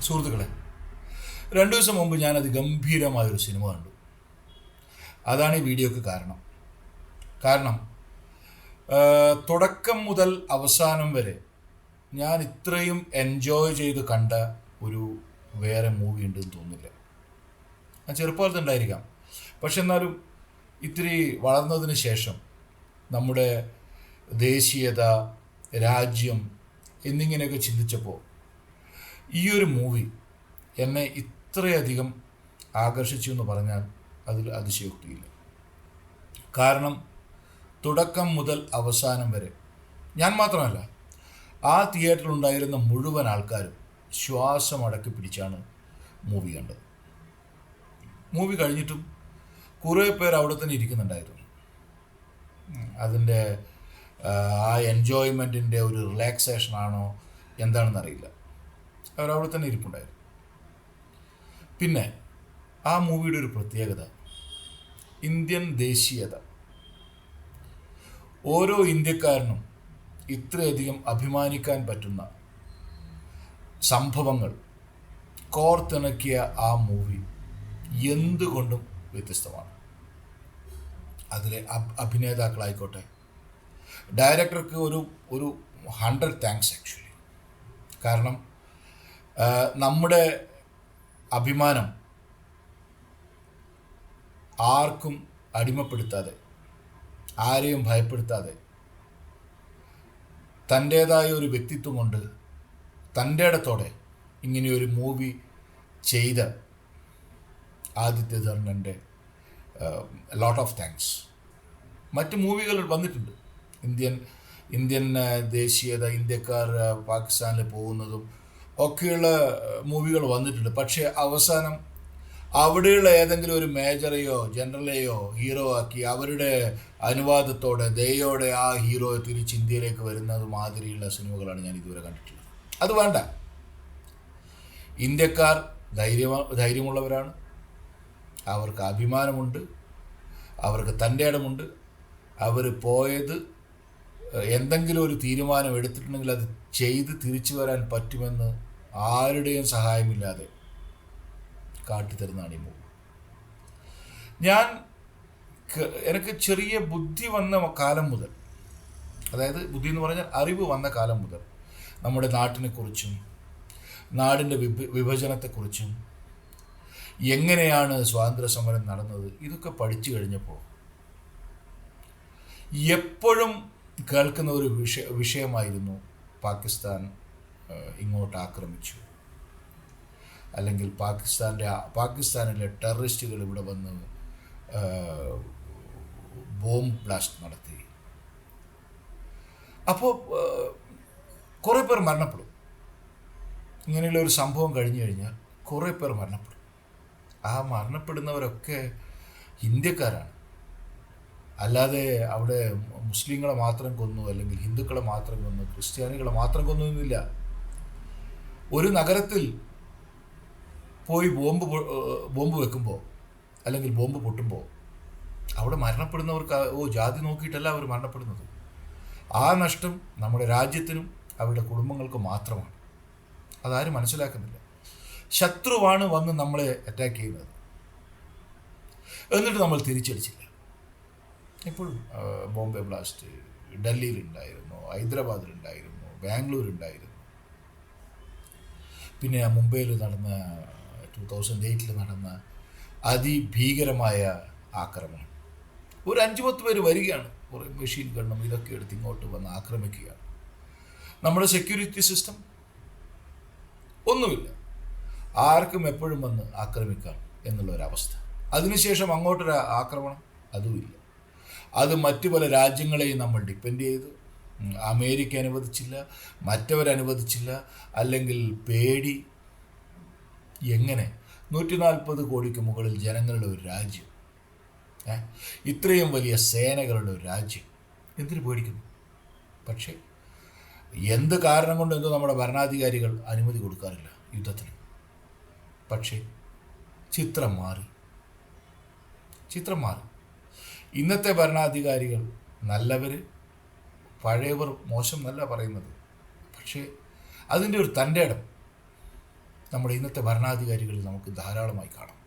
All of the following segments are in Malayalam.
സുഹൃത്തുക്കളെ, 2 ദിവസം മുമ്പ് ഞാനത് ഗംഭീരമായൊരു സിനിമ കണ്ടു. അതാണ് ഈ വീഡിയോക്ക് കാരണം തുടക്കം മുതൽ അവസാനം വരെ ഞാൻ ഇത്രയും എൻജോയ് ചെയ്ത് കണ്ട ഒരു വേറെ മൂവി ഉണ്ടെന്ന് തോന്നുന്നില്ല. ഞാൻ ചെറുപ്പകാലത്ത് ഉണ്ടായിരിക്കാം, പക്ഷെ എന്നാലും ഇത്തിരി വളർന്നതിന് ശേഷം നമ്മുടെ ദേശീയത, രാജ്യം എന്നിങ്ങനെയൊക്കെ ചിന്തിച്ചപ്പോൾ ഈ ഒരു മൂവി എന്നെ ഇത്രയധികം ആകർഷിച്ചു എന്ന് പറഞ്ഞാൽ അതിൽ അതിശയോക്തിയില്ല. കാരണം തുടക്കം മുതൽ അവസാനം വരെ ഞാൻ മാത്രമല്ല, ആ തിയേറ്ററിലുണ്ടായിരുന്ന മുഴുവൻ ആൾക്കാരും ശ്വാസം അടക്കി പിടിച്ചാണ് മൂവി കണ്ടത്. മൂവി കഴിഞ്ഞിട്ടും കുറേ പേർ അവിടെ തന്നെ ഇരിക്കുന്നുണ്ടായിരുന്നു. അതിൻ്റെ ആ എൻജോയ്മെൻറ്റിൻ്റെ ഒരു റിലാക്സേഷനാണോ എന്താണെന്നറിയില്ല, അവരവിടെ തന്നെ ഇരിപ്പുണ്ടായിരുന്നു. പിന്നെ ആ മൂവിയുടെ ഒരു പ്രത്യേകത, ഇന്ത്യൻ ദേശീയത. ഓരോ ഇന്ത്യക്കാരനും ഇത്രയധികം അഭിമാനിക്കാൻ പറ്റുന്ന സംഭവങ്ങൾ കോർത്തിണക്കിയ ആ മൂവി എന്തുകൊണ്ടും വ്യത്യസ്തമാണ്. അതിലെ അഭിനേതാക്കളായിക്കോട്ടെ, ഡയറക്ടർക്ക് ഒരു 100 താങ്ക്സ് ആക്ച്വലി. കാരണം നമ്മുടെ അഭിമാനം ആർക്കും അടിമപ്പെടുത്താതെ, ആരെയും ഭയപ്പെടുത്താതെ, തൻ്റേതായ ഒരു വ്യക്തിത്വം കൊണ്ട് തൻ്റെ ഇടത്തോടെ ഇങ്ങനെയൊരു മൂവി ചെയ്ത ആദിത്യ ധർമ്മൻ്റെ ലോട്ട് ഓഫ് താങ്ക്സ്. മറ്റ് മൂവികൾ വന്നിട്ടുണ്ട്, ഇന്ത്യൻ ദേശീയത, ഇന്ത്യക്കാർ പാകിസ്ഥാനിൽ പോകുന്നതും ഒക്കെയുള്ള മൂവികൾ വന്നിട്ടുണ്ട്. പക്ഷേ അവസാനം അവിടെയുള്ള ഏതെങ്കിലും ഒരു മേജറെയോ ജനറലെയോ ഹീറോ ആക്കി അവരുടെ അനുവാദത്തോടെ ദയോടെ ആ ഹീറോ തിരിച്ച് ഇന്ത്യയിലേക്ക് വരുന്നത് മാതിരിയുള്ള സിനിമകളാണ് ഞാൻ ഇതുവരെ കണ്ടിട്ടുള്ളത്. അത് വേണ്ട. ഇന്ത്യക്കാർ ധൈര്യമുള്ളവരാണ്, അവർക്ക് അഭിമാനമുണ്ട്, അവർക്ക് തൻ്റെ ഇടമുണ്ട്. അവർ പോയത് എന്തെങ്കിലും ഒരു തീരുമാനം എടുത്തിട്ടുണ്ടെങ്കിൽ അത് ചെയ്ത് തിരിച്ചു വരാൻ പറ്റുമെന്ന് ആരുടെയും സഹായമില്ലാതെ കാട്ടിത്തരുന്നതാണ് ഈ മൂവി. എനിക്ക് ചെറിയ ബുദ്ധി വന്ന കാലം മുതൽ, അതായത് ബുദ്ധി എന്ന് പറഞ്ഞാൽ അറിവ് വന്ന കാലം മുതൽ നമ്മുടെ നാട്ടിനെക്കുറിച്ചും നാടിൻ്റെ വിഭജനത്തെക്കുറിച്ചും എങ്ങനെയാണ് സ്വാതന്ത്ര്യ സമരം നടന്നത് ഇതൊക്കെ പഠിച്ചു കഴിഞ്ഞപ്പോൾ എപ്പോഴും കേൾക്കുന്ന ഒരു വിഷയമായിരുന്നു പാകിസ്ഥാൻ ഇങ്ങോട്ട് ആക്രമിച്ചു, അല്ലെങ്കിൽ പാകിസ്ഥാനിലെ ടെററിസ്റ്റുകൾ ഇവിടെ വന്ന് ബോംബ് ബ്ലാസ്റ്റ് നടത്തി. അപ്പോൾ കുറേ പേർ മരണപ്പെടും. ഇങ്ങനെയുള്ള ഒരു സംഭവം കഴിഞ്ഞു കഴിഞ്ഞാൽ കുറേ പേർ മരണപ്പെടും. ആ മരണപ്പെടുന്നവരൊക്കെ ഇന്ത്യക്കാരാണ്. അല്ലാതെ അവിടെ മുസ്ലിങ്ങളെ മാത്രം കൊന്നു, അല്ലെങ്കിൽ ഹിന്ദുക്കളെ മാത്രം കൊന്നു, ക്രിസ്ത്യാനികളെ മാത്രം കൊന്നു എന്നില്ല. ഒരു നഗരത്തിൽ പോയി ബോംബ് വെക്കുമ്പോൾ അല്ലെങ്കിൽ ബോംബ് പൊട്ടുമ്പോൾ അവിടെ മരണപ്പെടുന്നവർക്ക് ജാതി നോക്കിയിട്ടല്ല അവർ മരണപ്പെടുന്നത്. ആ നഷ്ടം നമ്മുടെ രാജ്യത്തിനും അവരുടെ കുടുംബങ്ങൾക്കും മാത്രമാണ്. അതാരും മനസ്സിലാക്കുന്നില്ല. ശത്രുവാണ് വന്ന് നമ്മളെ അറ്റാക്ക് ചെയ്യുന്നത്, എന്നിട്ട് നമ്മൾ തിരിച്ചടിച്ചില്ല. ഇപ്പോൾ ബോംബെ ബ്ലാസ്റ്റ് ഡൽഹിയിലുണ്ടായിരുന്നു, ഹൈദരാബാദിലുണ്ടായിരുന്നു, ബാംഗ്ലൂരുണ്ടായിരുന്നു, പിന്നെ മുംബൈയിൽ നടന്ന 2008 നടന്ന അതിഭീകരമായ ആക്രമണം. ഒരു 5-10 പേര് വരികയാണ്, കുറേ മെഷീൻ ഗണ്ണും ഇതൊക്കെ എടുത്ത് ഇങ്ങോട്ട് വന്ന് ആക്രമിക്കുകയാണ്. നമ്മുടെ സെക്യൂരിറ്റി സിസ്റ്റം ഒന്നുമില്ല, ആർക്കും എപ്പോഴും വന്ന് ആക്രമിക്കാം എന്നുള്ളൊരവസ്ഥ. അതിനുശേഷം അങ്ങോട്ടൊരു ആക്രമണം അതുമില്ല. അത് മറ്റു പല രാജ്യങ്ങളെയും നമ്മൾ ഡിപ്പെൻഡ് ചെയ്തു. അമേരിക്ക അനുവദിച്ചില്ല, മറ്റവരനുവദിച്ചില്ല, അല്ലെങ്കിൽ പേടി. എങ്ങനെ 140 കോടിക്ക് മുകളിൽ ജനങ്ങളുടെ ഒരു രാജ്യം, ഇത്രയും വലിയ സേനകളുടെ ഒരു രാജ്യം എന്തിനു പേടിക്കുന്നു? പക്ഷേ എന്ത് കാരണം കൊണ്ട് എന്തോ നമ്മുടെ ഭരണാധികാരികൾ അനുമതി കൊടുക്കാറില്ല യുദ്ധത്തിന്. പക്ഷേ ചിത്രം മാറി. ഇന്നത്തെ ഭരണാധികാരികൾ നല്ലവർ, പഴയവർ മോശം എന്നല്ല പറയുന്നത്, പക്ഷേ അതിൻ്റെ ഒരു തൻ്റെ ഇടം, നമ്മുടെ ഇന്നത്തെ ഭരണാധികാരികളിൽ നമുക്ക് ധാരാളമായി കാണാം.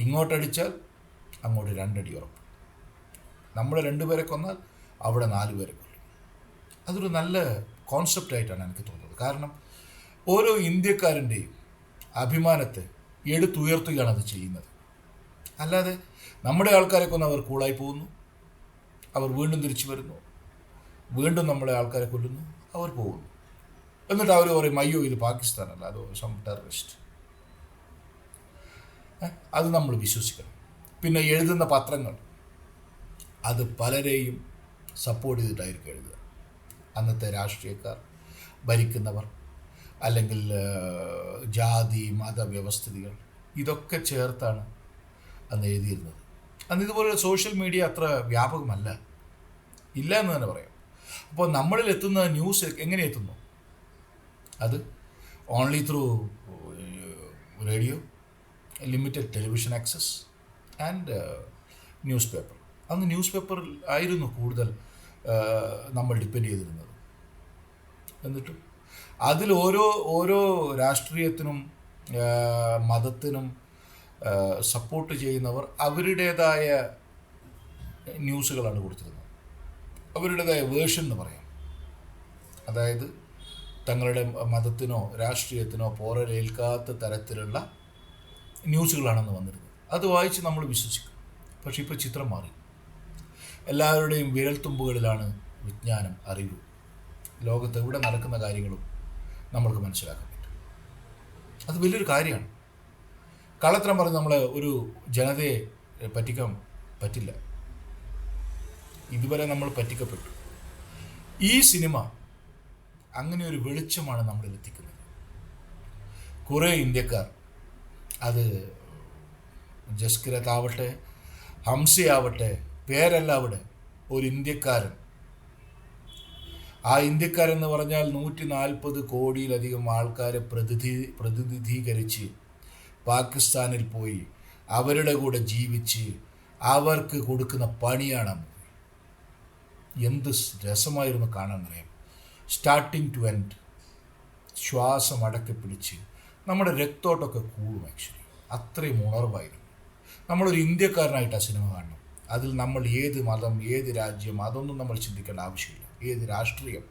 ഇങ്ങോട്ടടിച്ചാൽ അങ്ങോട്ട് 2 അടി ഉറപ്പ്. നമ്മൾ 2 പേരെ കൊന്നാൽ അവിടെ 4 പേരെ കൊല്ലും. അതൊരു നല്ല കോൺസെപ്റ്റായിട്ടാണ് എനിക്ക് തോന്നുന്നത്. കാരണം ഓരോ ഇന്ത്യക്കാരൻ്റെയും അഭിമാനത്തെ എടുത്തുയർത്തുകയാണ് അത് ചെയ്യുന്നത്. അല്ലാതെ നമ്മുടെ ആൾക്കാരെ കൊന്ന് അവർ കൂളായി പോകുന്നു, അവർ വീണ്ടും തിരിച്ചു വരുന്നു, വീണ്ടും നമ്മളെ ആൾക്കാരെ കൊല്ലുന്നു, അവർ പോകുന്നു. എന്നിട്ട് അവർ പറയും അയ്യോ ഇത് പാകിസ്ഥാനല്ല, അതോ സം ടെററിസ്റ്റ്. അത് നമ്മൾ വിശ്വസിക്കണം. പിന്നെ എഴുതുന്ന പത്രങ്ങൾ അത് പലരെയും സപ്പോർട്ട് ചെയ്തിട്ടായിരിക്കും എഴുതുക. അന്നത്തെ രാഷ്ട്രീയക്കാർ, ഭരിക്കുന്നവർ, അല്ലെങ്കിൽ ജാതി മത വ്യവസ്ഥിതികൾ, ഇതൊക്കെ ചേർത്താണ് അന്ന് എഴുതിയിരുന്നത്. അന്ന് ഇതുപോലെ സോഷ്യൽ മീഡിയ അത്ര വ്യാപകമല്ല, ഇല്ല എന്ന് തന്നെ പറയാം. അപ്പോൾ നമ്മളിൽ എത്തുന്ന ന്യൂസ് എങ്ങനെ എത്തുന്നു? അത് only through radio, limited television access and news paper. അന്ന് ന്യൂസ് പേപ്പറിൽ ആയിരുന്നു കൂടുതൽ നമ്മൾ ഡിപ്പെൻഡ് ചെയ്തിരുന്നത്. എന്നിട്ടും അതിൽ ഓരോ രാഷ്ട്രീയത്തിനും മതത്തിനും സപ്പോർട്ട് ചെയ്യുന്നവർ അവരുടേതായ ന്യൂസുകളാണ് കൊടുത്തിരുന്നത്, അവരുടേതായ വേർഷൻ എന്ന് പറയാം. അതായത് തങ്ങളുടെ മതത്തിനോ രാഷ്ട്രീയത്തിനോ പോറലേൽക്കാത്ത തരത്തിലുള്ള ന്യൂസുകളാണെന്ന് വന്നിരുന്നത്. അത് വായിച്ച് നമ്മൾ വിശ്വസിക്കും. പക്ഷെ ഇപ്പോൾ ചിത്രം മാറി. എല്ലാവരുടെയും വിരൽത്തുമ്പുകളിലാണ് വിജ്ഞാനം, അറിവ്. ലോകത്ത് എവിടെ നടക്കുന്ന കാര്യങ്ങളും നമ്മൾക്ക് മനസ്സിലാക്കാൻ പറ്റും. അത് വലിയൊരു കാര്യമാണ്. കള്ളത്തരം പറഞ്ഞ് നമ്മളെ ഒരു ജനതയെ പറ്റിക്കാൻ പറ്റില്ല. ഇതുവരെ നമ്മൾ പറ്റിക്കപ്പെട്ടു. ഈ സിനിമ അങ്ങനെ ഒരു വെളിച്ചമാണ് നമ്മളിൽ എത്തിക്കുന്നത്. കുറേ ഇന്ത്യക്കാർ, അത് ജസ്കിരത്ത് ആവട്ടെ, ഹംസയാവട്ടെ, പേരല്ല അവിടെ, ഒരു ഇന്ത്യക്കാരൻ. ആ ഇന്ത്യക്കാരെന്ന് പറഞ്ഞാൽ 140 കോടിയിലധികം ആൾക്കാരെ പ്രതിനിധീകരിച്ച് പാകിസ്ഥാനിൽ പോയി അവരുടെ കൂടെ ജീവിച്ച് അവർക്ക് കൊടുക്കുന്ന പണിയാണ്. എന്ത് രസമായിരുന്നു കാണാനറിയാം. സ്റ്റാർട്ടിങ് ടു എൻഡ് ശ്വാസം അടക്കി പിടിച്ച് നമ്മുടെ രക്തോട്ടമൊക്കെ കൂടും. ആക്ച്വലി അത്രയും ഉണർവായിരുന്നു. നമ്മളൊരു ഇന്ത്യക്കാരനായിട്ട് ആ സിനിമ കാണണം. അതിൽ നമ്മൾ ഏത് മതം, ഏത് രാജ്യം, അതൊന്നും നമ്മൾ ചിന്തിക്കേണ്ട ആവശ്യമില്ല. ഏത് രാഷ്ട്രീയം.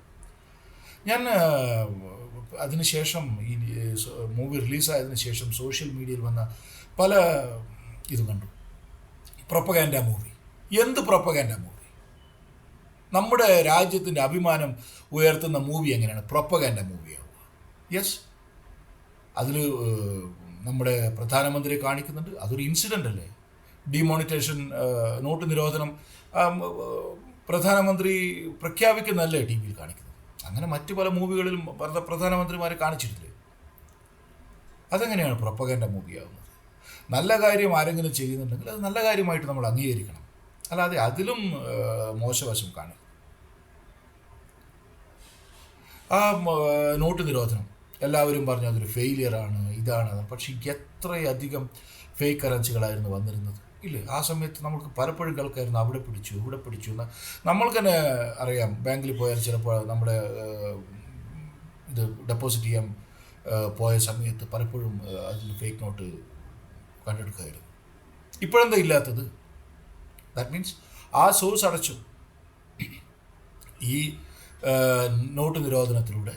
ഞാൻ അതിനുശേഷം ഈ മൂവി റിലീസായതിനു ശേഷം സോഷ്യൽ മീഡിയയിൽ വന്ന പല ഇത് കണ്ടു. Propaganda movie. എന്ത് പ്രൊപ്പഗാൻഡ മൂവി? നമ്മുടെ രാജ്യത്തിൻ്റെ അഭിമാനം ഉയർത്തുന്ന മൂവി എങ്ങനെയാണ് പ്രൊപ്പഗാൻഡ മൂവിയാവുക? യെസ്, അതിൽ നമ്മുടെ പ്രധാനമന്ത്രിയെ കാണിക്കുന്നുണ്ട്. അതൊരു ഇൻസിഡൻ്റ് അല്ലേ? ഡിമോണിറ്റൈസേഷൻ, നോട്ട് നിരോധനം പ്രധാനമന്ത്രി പ്രഖ്യാപിക്കുന്നതല്ലേ ടി വിയിൽ കാണിക്കുന്നത്. അങ്ങനെ മറ്റു പല മൂവികളിലും പ്രധാനമന്ത്രിമാരെ കാണിച്ചിട്ടില്ലേ? അതെങ്ങനെയാണ് പ്രൊപ്പഗാൻഡ മൂവിയാവുന്നത്? നല്ല കാര്യം ആരെങ്കിലും ചെയ്യുന്നുണ്ടെങ്കിൽ അത് നല്ല കാര്യമായിട്ട് നമ്മൾ അംഗീകരിക്കണം. അല്ലാതെ അതിലും മോശവശം കാണും. ആ നോട്ട് നിരോധനം എല്ലാവരും പറഞ്ഞു അതൊരു ഫെയിലിയറാണ്, ഇതാണ്. പക്ഷേ എത്രയധികം ഫേക്ക് കറൻസികളായിരുന്നു വന്നിരുന്നത് ഇല്ലേ? ആ സമയത്ത് നമുക്ക് പലപ്പോഴും കേൾക്കായിരുന്നു അവിടെ പിടിച്ചു ഇവിടെ പിടിച്ചു എന്ന്. നമ്മൾക്ക് തന്നെ അറിയാം, ബാങ്കിൽ പോയാൽ ചിലപ്പോൾ നമ്മുടെ ഇത് ഡെപ്പോസിറ്റ് ചെയ്യാൻ പോയ സമയത്ത് പലപ്പോഴും അതിൽ ഫേക്ക് നോട്ട് കണ്ടെടുക്കുമായിരുന്നു. ഇപ്പോഴെന്താ ഇല്ലാത്തത്? ദാറ്റ് മീൻസ് ആ സോഴ്സ് അടച്ചു. ഈ നോട്ട് നിരോധനത്തിലൂടെ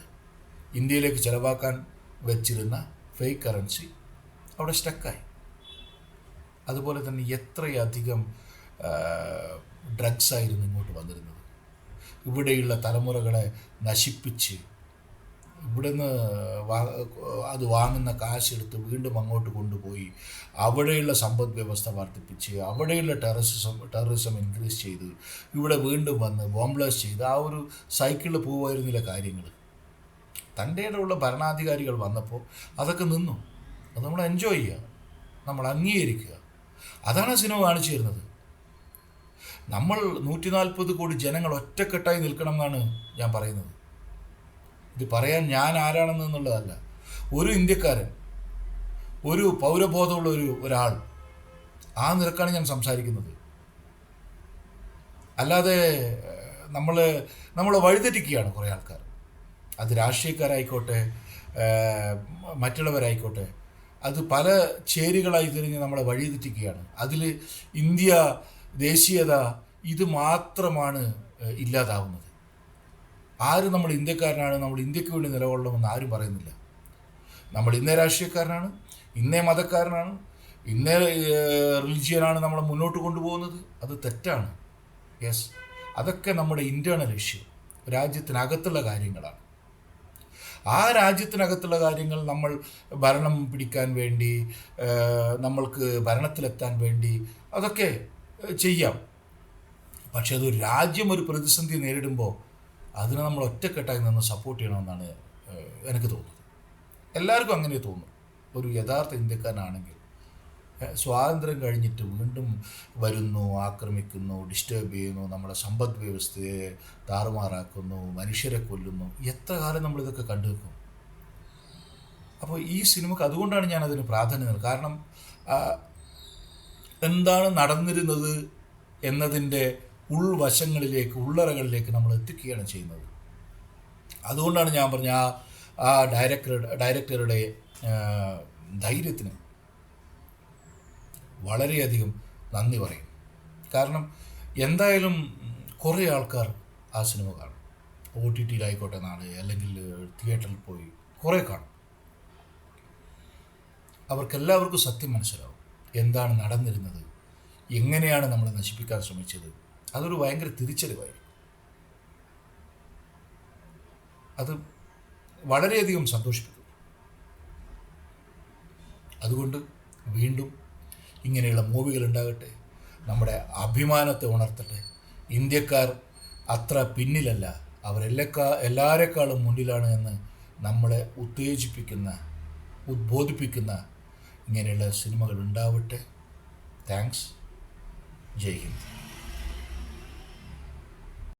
ഇന്ത്യയിലേക്ക് ചിലവാക്കാൻ വെച്ചിരുന്ന ഫേക്ക് കറൻസി അവിടെ സ്റ്റക്കായി. അതുപോലെ തന്നെ എത്രയധികം ഡ്രഗ്സായിരുന്നു ഇങ്ങോട്ട് വന്നിരുന്നത്. ഇവിടെയുള്ള തലമുറകളെ നശിപ്പിച്ച് ഇവിടുന്ന് അത് വാങ്ങുന്ന കാശെടുത്ത് വീണ്ടും അങ്ങോട്ട് കൊണ്ടുപോയി അവിടെയുള്ള സമ്പദ് വ്യവസ്ഥ വർദ്ധിപ്പിച്ച് അവിടെയുള്ള ടെററിസം ഇൻക്രീസ് ചെയ്ത് ഇവിടെ വീണ്ടും വന്ന് ബോംബ്ലാസ്റ്റ് ചെയ്ത് ആ ഒരു സൈക്കിളിൽ പോവായിരുന്നില്ല കാര്യങ്ങൾ. തൻ്റെ ഇടമുള്ള ഭരണാധികാരികൾ വന്നപ്പോൾ അതൊക്കെ നിന്നു. അത് നമ്മൾ എൻജോയ് ചെയ്യുക, നമ്മൾ അംഗീകരിക്കുക. അതാണ് സിനിമ കാണിച്ചു തരുന്നത്. നമ്മൾ 140 കോടി ജനങ്ങൾ ഒറ്റക്കെട്ടായി നിൽക്കണം എന്നാണ് ഞാൻ പറയുന്നത്. ഇത് പറയാൻ ഞാൻ ആരാണെന്നുള്ളതല്ല. ഒരു ഇന്ത്യക്കാരൻ, ഒരു പൗരബോധമുള്ള ഒരാൾ, ആ നിരക്കാണ് ഞാൻ സംസാരിക്കുന്നത്. അല്ലാതെ നമ്മളെ വഴിതെറ്റിക്കുകയാണ് കുറേ ആൾക്കാർ. അത് രാഷ്ട്രീയക്കാരായിക്കോട്ടെ, മറ്റുള്ളവരായിക്കോട്ടെ, അത് പല ചേരികളായി തിരിഞ്ഞ് നമ്മളെ വഴിതെറ്റിക്കുകയാണ്. അതിൽ ഇന്ത്യ, ദേശീയത ഇത് മാത്രമാണ് ഇല്ലാതാവുന്നത്. ആരും നമ്മൾ ഇന്ത്യക്കാരനാണ്, നമ്മൾ ഇന്ത്യക്ക് വേണ്ടി നിലകൊള്ളണമെന്ന് ആരും പറയുന്നില്ല. നമ്മൾ ഇന്നേ രാഷ്ട്രീയക്കാരനാണ്, ഇന്നേ മതക്കാരനാണ്, ഇന്നേ റിലിജിയനാണ് നമ്മളെ മുന്നോട്ട് കൊണ്ടുപോകുന്നത്. അത് തെറ്റാണ്. യെസ്, അതൊക്കെ നമ്മുടെ ഇൻറ്റേർണൽ ഇഷ്യൂ, രാജ്യത്തിനകത്തുള്ള കാര്യങ്ങളാണ്. ആ രാജ്യത്തിനകത്തുള്ള കാര്യങ്ങൾ നമ്മൾ ഭരണം പിടിക്കാൻ വേണ്ടി, നമ്മൾക്ക് ഭരണത്തിലെത്താൻ വേണ്ടി അതൊക്കെ ചെയ്യാം. പക്ഷെ അതൊരു രാജ്യം ഒരു പ്രതിസന്ധി നേരിടുമ്പോൾ അതിനെ നമ്മൾ ഒറ്റക്കെട്ടായി നിന്ന് സപ്പോർട്ട് ചെയ്യണമെന്നാണ് എനിക്ക് തോന്നുന്നത്. എല്ലാവർക്കും അങ്ങനെ തോന്നും. ഒരു യഥാർത്ഥ ഇന്ത്യക്കാരനാണെങ്കിൽ സ്വാതന്ത്ര്യം കഴിഞ്ഞിട്ട് വീണ്ടും വരുന്നു, ആക്രമിക്കുന്നു, ഡിസ്റ്റർബ് ചെയ്യുന്നു, നമ്മുടെ സമ്പദ് വ്യവസ്ഥയെ താറുമാറാക്കുന്നു, മനുഷ്യരെ കൊല്ലുന്നു. എത്ര കാലം നമ്മളിതൊക്കെ കണ്ടു നിൽക്കും? അപ്പോൾ ഈ സിനിമക്ക് അതുകൊണ്ടാണ് ഞാൻ അതിന് പ്രാധാന്യം നൽകുന്നത്. കാരണം എന്താണ് നടന്നിരുന്നത് എന്നതിൻ്റെ ഉൾവശങ്ങളിലേക്ക്, ഉള്ളറകളിലേക്ക് നമ്മൾ എത്തിക്കുകയാണ് ചെയ്യുന്നത്. അതുകൊണ്ടാണ് ഞാൻ പറഞ്ഞ ആ ഡയറക്ടറുടെ ധൈര്യത്തിന് വളരെയധികം നന്ദി പറയും. കാരണം എന്തായാലും കുറേ ആൾക്കാർ ആ സിനിമ കാണും. OTT-യിലായിക്കോട്ടെ, നാളെ അല്ലെങ്കിൽ തിയേറ്ററിൽ പോയി കുറേ കാണും. അവർക്കെല്ലാവർക്കും സത്യം മനസ്സിലാവും, എന്താണ് നടന്നിരുന്നത്, എങ്ങനെയാണ് നമ്മളെ നശിപ്പിക്കാൻ ശ്രമിച്ചത്. അതൊരു ഭയങ്കര തിരിച്ചറിവായിരിക്കും. അത് വളരെയധികം സന്തോഷിപ്പിക്കും. അതുകൊണ്ട് വീണ്ടും ഇങ്ങനെയുള്ള മൂവികൾ ഉണ്ടാകട്ടെ, നമ്മുടെ അഭിമാനത്തെ ഉണർത്തട്ടെ. ഇന്ത്യക്കാർ അത്ര പിന്നിലല്ല, എല്ലാവരെക്കാളും മുന്നിലാണ് എന്ന് നമ്മളെ ഉത്തേജിപ്പിക്കുന്ന, ഉദ്ബോധിപ്പിക്കുന്ന ഇങ്ങനെയുള്ള സിനിമകൾ ഉണ്ടാവട്ടെ. താങ്ക്സ്. ജയ് ഹിന്ദ്.